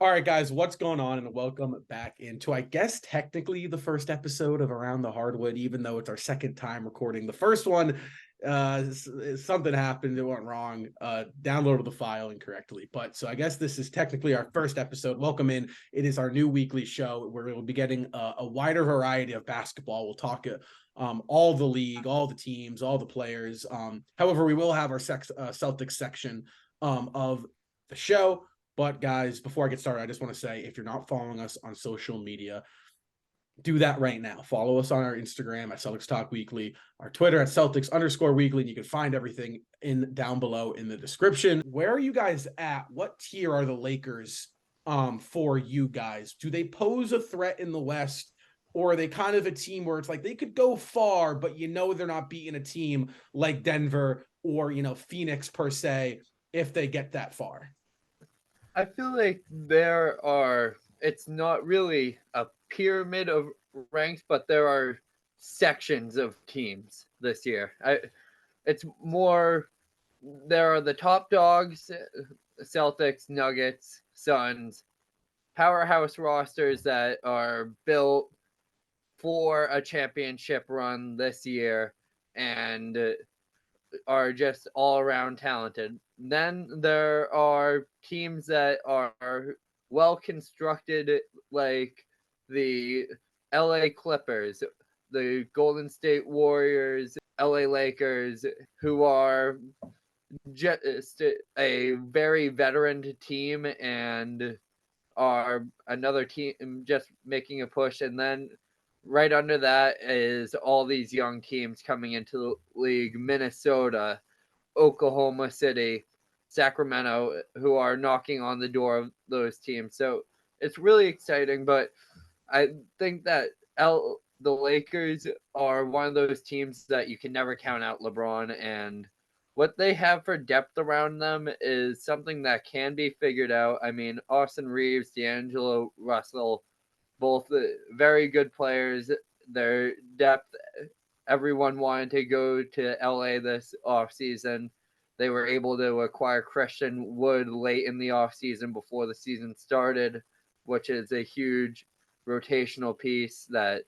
All right, guys, what's going on? And welcome back into, I guess, technically the first episode of Around the Hardwood, even though it's our second time recording. The first one, something happened, it went wrong, downloaded the file incorrectly. But so I guess this is technically our first episode. Welcome in. It is our new weekly show where we'll be getting a wider variety of basketball. We'll talk all the league, all the teams, all the players. However, we will have our Celtics section of the show. But guys, before I get started, I just want to say, if you're not following us on social media, do that right now. Follow us on our Instagram at Celtics Talk Weekly, our Twitter at Celtics_Weekly, and you can find everything down below in the description. Where are you guys at? What tier are the Lakers for you guys? Do they pose a threat in the West, or are they kind of a team where it's like they could go far, but they're not beating a team like Denver or Phoenix per se if they get that far? I feel like it's not really a pyramid of ranks, but there are sections of teams this year. It's more, there are the top dogs, Celtics, Nuggets, Suns, powerhouse rosters that are built for a championship run this year and are just all around talented. Then there are teams that are well constructed, like the LA Clippers, the Golden State Warriors, LA Lakers, who are just a very veteran team and are another team just making a push. And then right under that is all these young teams coming into the league: Minnesota, Oklahoma City, Sacramento, who are knocking on the door of those teams. So it's really exciting, but I think that the Lakers are one of those teams that you can never count out LeBron, and what they have for depth around them is something that can be figured out. I mean, Austin Reeves, D'Angelo Russell, both very good players. Their depth, everyone wanted to go to LA this offseason. They were able to acquire Christian Wood late in the offseason before the season started, which is a huge rotational piece that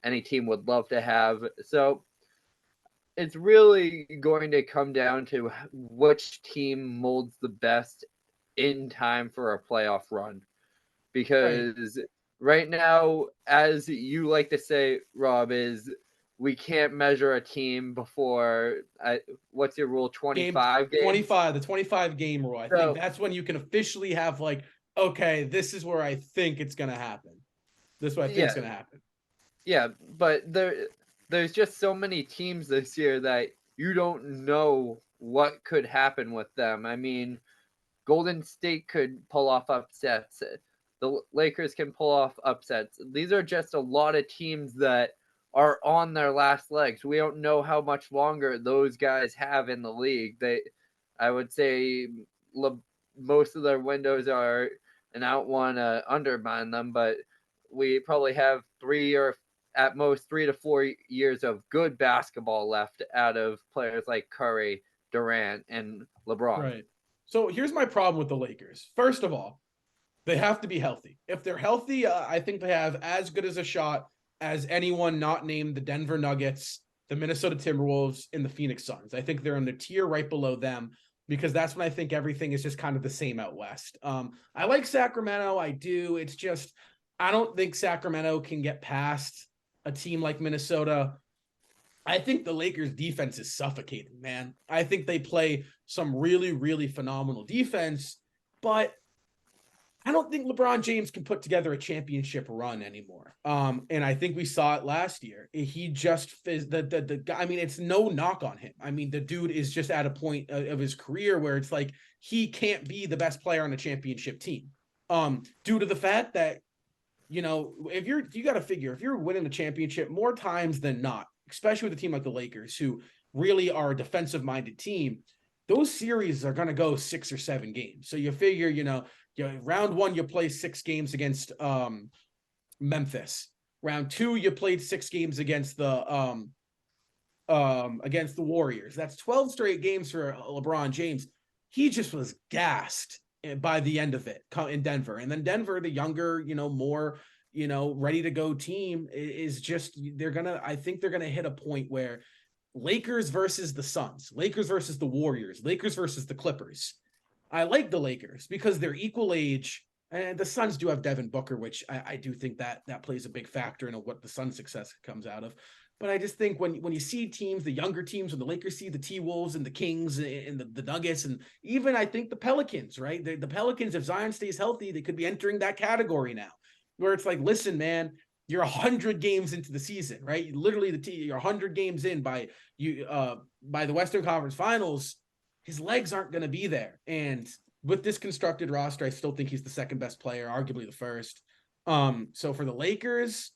any team would love to have. So it's really going to come down to which team molds the best in time for a playoff run. Right. Because right now, as you like to say, Rob, is we can't measure a team before what's your rule? Game 25 games. 25, the 25 game rule. I think So that's when you can officially have like, okay, this is where I think it's going to happen. This is what I think is yeah, going to happen. yeah, but there's just so many teams this year that you don't know what could happen with them. I mean, Golden State could pull off upsets. The Lakers can pull off upsets. These are just a lot of teams that are on their last legs. We don't know how much longer those guys have in the league. I would say, most of their windows are, and I don't want to undermine them, but we probably have 3 to 4 years of good basketball left out of players like Curry, Durant, and LeBron. Right. So here's my problem with the Lakers. First of all, they have to be healthy. If they're healthy, I think they have as good as a shot as anyone not named the Denver Nuggets, the Minnesota Timberwolves, and the Phoenix Suns. I think they're in the tier right below them because that's when I think everything is just kind of the same out west. I like Sacramento. I do. It's just I don't think Sacramento can get past a team like Minnesota. I think the Lakers defense is suffocating, man. I think they play some really, really phenomenal defense, but I don't think LeBron James can put together a championship run anymore. And I think we saw it last year. He just the guy. I mean, it's no knock on him. I mean, the dude is just at a point of his career where it's like he can't be the best player on a championship team. Due to the fact that if you got to figure if you're winning the championship more times than not, especially with a team like the Lakers, who really are a defensive minded team, those series are going to go 6 or 7 games. So you figure, round one, you play 6 games against Memphis. Round two, you played 6 games against the Warriors. That's 12 straight games for LeBron James. He just was gassed by the end of it in Denver. And then Denver, the younger, more, ready to go team is just, I think they're going to hit a point where Lakers versus the Suns, Lakers versus the Warriors, Lakers versus the Clippers. I like the Lakers because they're equal age, and the Suns do have Devin Booker, which I do think that plays a big factor in what the Suns' success comes out of. But I just think when you see teams, the younger teams, when the Lakers see the T-Wolves and the Kings and the Nuggets, and even I think the Pelicans, right? The Pelicans, if Zion stays healthy, they could be entering that category now, where it's like, listen, man, you're 100 games into the season, right? Literally, you're 100 games in by the Western Conference Finals. His legs aren't going to be there, and with this constructed roster, I still think he's the second best player, arguably the first. So for the Lakers,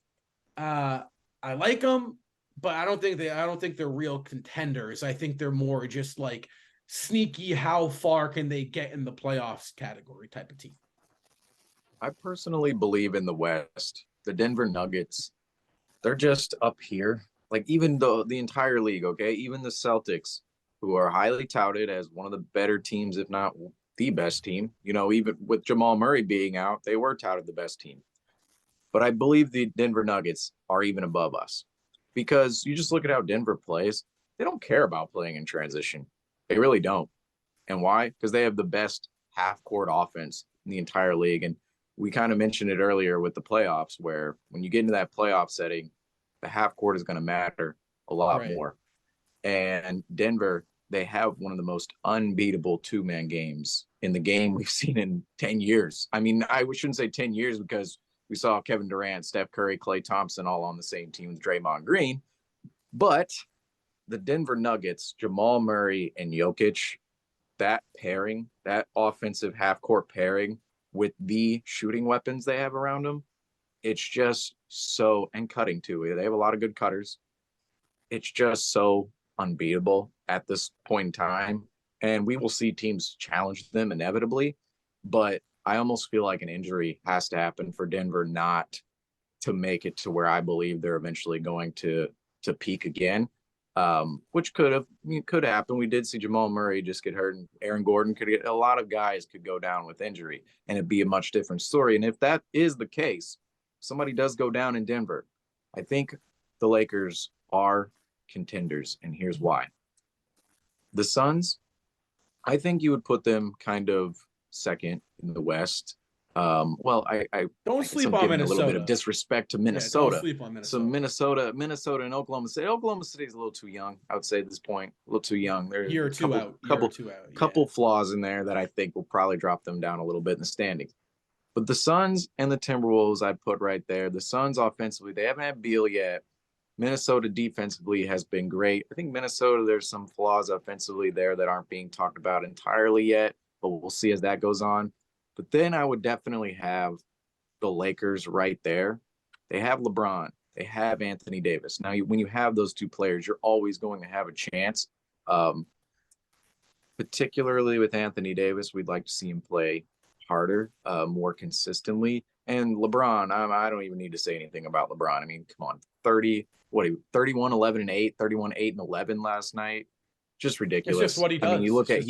I like them, but I don't think they're real contenders. I think they're more just like sneaky, how far can they get in the playoffs category type of team. I personally believe in the West. The Denver Nuggets, they're just up here. Like even the entire league, okay? Even the Celtics, who are highly touted as one of the better teams, if not the best team, even with Jamal Murray being out, they were touted the best team. But I believe the Denver Nuggets are even above us because you just look at how Denver plays. They don't care about playing in transition. They really don't. And why? Because they have the best half-court offense in the entire league. And we kind of mentioned it earlier with the playoffs, where when you get into that playoff setting, the half-court is going to matter a lot more. And Denver, they have one of the most unbeatable two-man games in the game we've seen in 10 years. I mean, I shouldn't say 10 years because we saw Kevin Durant, Steph Curry, Klay Thompson all on the same team with Draymond Green. But the Denver Nuggets, Jamal Murray and Jokic, that pairing, that offensive half-court pairing with the shooting weapons they have around them, it's just so, and cutting too. They have a lot of good cutters. It's just so unbeatable at this point in time. And we will see teams challenge them inevitably. But I almost feel like an injury has to happen for Denver not to make it to where I believe they're eventually going to peak again, which could happen. We did see Jamal Murray just get hurt, and Aaron Gordon a lot of guys could go down with injury, and it'd be a much different story. And if that is the case, somebody does go down in Denver, I think the Lakers are contenders, and here's why. The Suns, I think you would put them kind of second in the West. Well, I don't sleep on Minnesota. A little bit of disrespect to Minnesota. Yeah, don't sleep on Minnesota. So Minnesota, and Oklahoma City. Oklahoma City is a little too young, I would say at this point. A little too young. There's year or two out. Couple flaws in there that I think will probably drop them down a little bit in the standings. But the Suns and the Timberwolves, I'd put right there. The Suns offensively, they haven't had Beal yet. Minnesota defensively has been great. I think Minnesota, there's some flaws offensively there that aren't being talked about entirely yet, but we'll see as that goes on. But then I would definitely have the Lakers right there. They have LeBron. They have Anthony Davis. Now, when you have those two players, you're always going to have a chance. Particularly with Anthony Davis, we'd like to see him play harder, more consistently. And LeBron, I don't even need to say anything about LeBron. I mean, come on, 31, 11, and 8, 31, 8, and 11 last night. Just ridiculous. It's just what he does. I mean, you look at,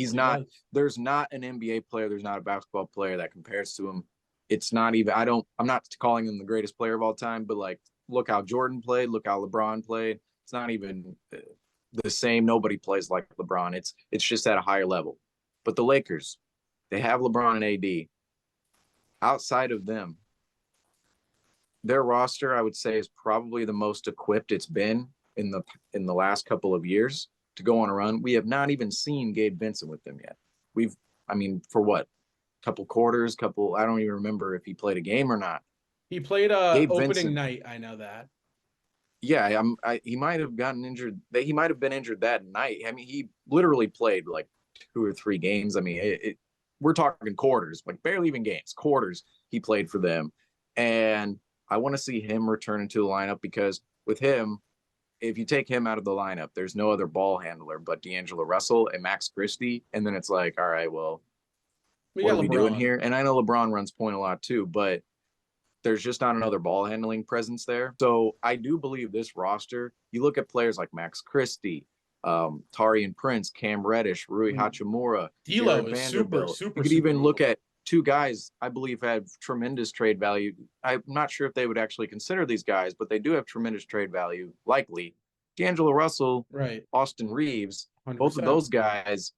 there's not an NBA player, there's not a basketball player that compares to him. It's not even, I'm not calling him the greatest player of all time, but like, look how Jordan played, look how LeBron played. It's not even the same. Nobody plays like LeBron. It's just at a higher level. But the Lakers, they have LeBron and AD. Outside of them, their roster, I would say, is probably the most equipped it's been in the last couple of years to go on a run. We have not even seen Gabe Vincent with them yet. For what? Couple quarters, I don't even remember if he played a game or not. He played opening night. I know that. Yeah, he might have gotten injured. He might have been injured that night. I mean, he literally played like 2 or 3 games. I mean, we're talking quarters, like barely even games, quarters he played for them. And I want to see him return into the lineup because with him, if you take him out of the lineup, there's no other ball handler but D'Angelo Russell and Max Christie. And then it's like, all right, well, what are we doing here? And I know LeBron runs point a lot too, but there's just not another ball handling presence there. So I do believe this roster, you look at players like Max Christie, Tarian Prince, Cam Reddish, Rui Hachimura, D'Lo Jared is super Vanderbilt. super. You could super even look mobile. at two guys I believe have tremendous trade value. I'm not sure if they would actually consider these guys, but they do have tremendous trade value, likely. D'Angelo Russell, right. Austin Reeves, 100%. both of those guys.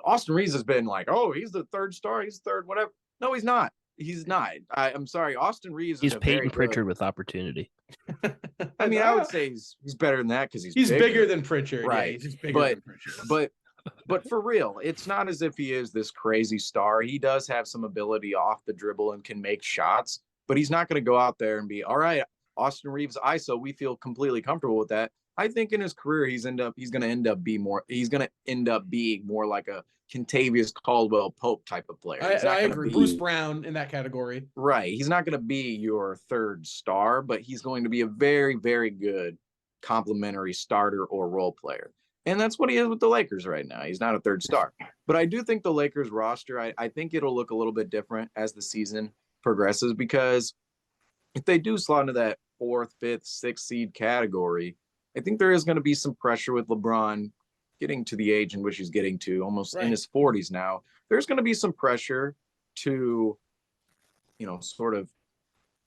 Austin Reeves has been like, oh, he's the third star, he's third, whatever. No, he's not. He's not. I'm sorry. Austin Reeves He's is a Peyton very Pritchard good. with opportunity. I mean, I would say he's better than that because he's bigger than Pritchard. Right. Yeah, he's just bigger than Pritchard. But for real, it's not as if he is this crazy star. He does have some ability off the dribble and can make shots, but he's not going to go out there and be, all right, Austin Reeves ISO. We feel completely comfortable with that. I think in his career, he's going to end up being more like a Kentavious Caldwell Pope type of player. I agree. Bruce Brown in that category. Right. He's not going to be your third star, but he's going to be a very, very good complementary starter or role player. And that's what he is with the Lakers right now. He's not a third star. But I do think the Lakers roster, I think it'll look a little bit different as the season progresses, because if they do slot into that 4th, 5th, 6th seed category, I think there is going to be some pressure with LeBron getting to the age in which he's getting to, almost in his 40s now. There's going to be some pressure to, sort of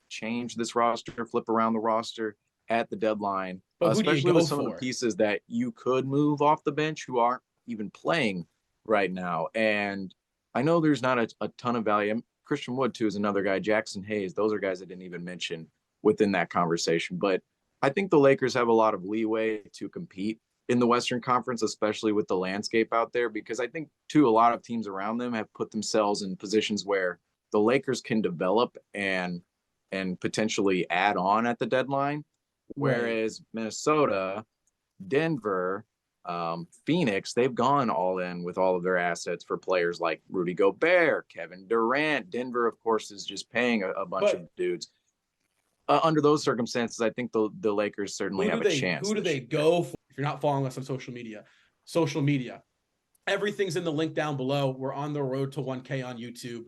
change this roster, flip around the roster at the deadline, but especially with some of the pieces that you could move off the bench who aren't even playing right now. And I know there's not a ton of value. Christian Wood, too, is another guy. Jackson Hayes, those are guys I didn't even mention within that conversation. But I think the Lakers have a lot of leeway to compete in the Western Conference, especially with the landscape out there, because I think, too, a lot of teams around them have put themselves in positions where the Lakers can develop and potentially add on at the deadline. Whereas Minnesota, Denver, Phoenix, they've gone all in with all of their assets for players like Rudy Gobert, Kevin Durant. Denver, of course, is just paying a bunch of dudes. Under those circumstances, I think the Lakers certainly have a chance. Who do they go for? If you're not following us on social media, everything's in the link down below. We're on the road to 1K on YouTube.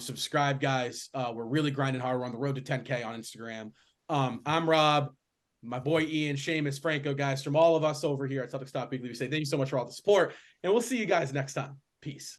Subscribe, guys. We're really grinding hard. We're on the road to 10K on Instagram. I'm Rob, my boy Ian, Seamus, Franco, guys, from all of us over here at Celtics Talk Weekly. We say thank you so much for all the support, and we'll see you guys next time. Peace.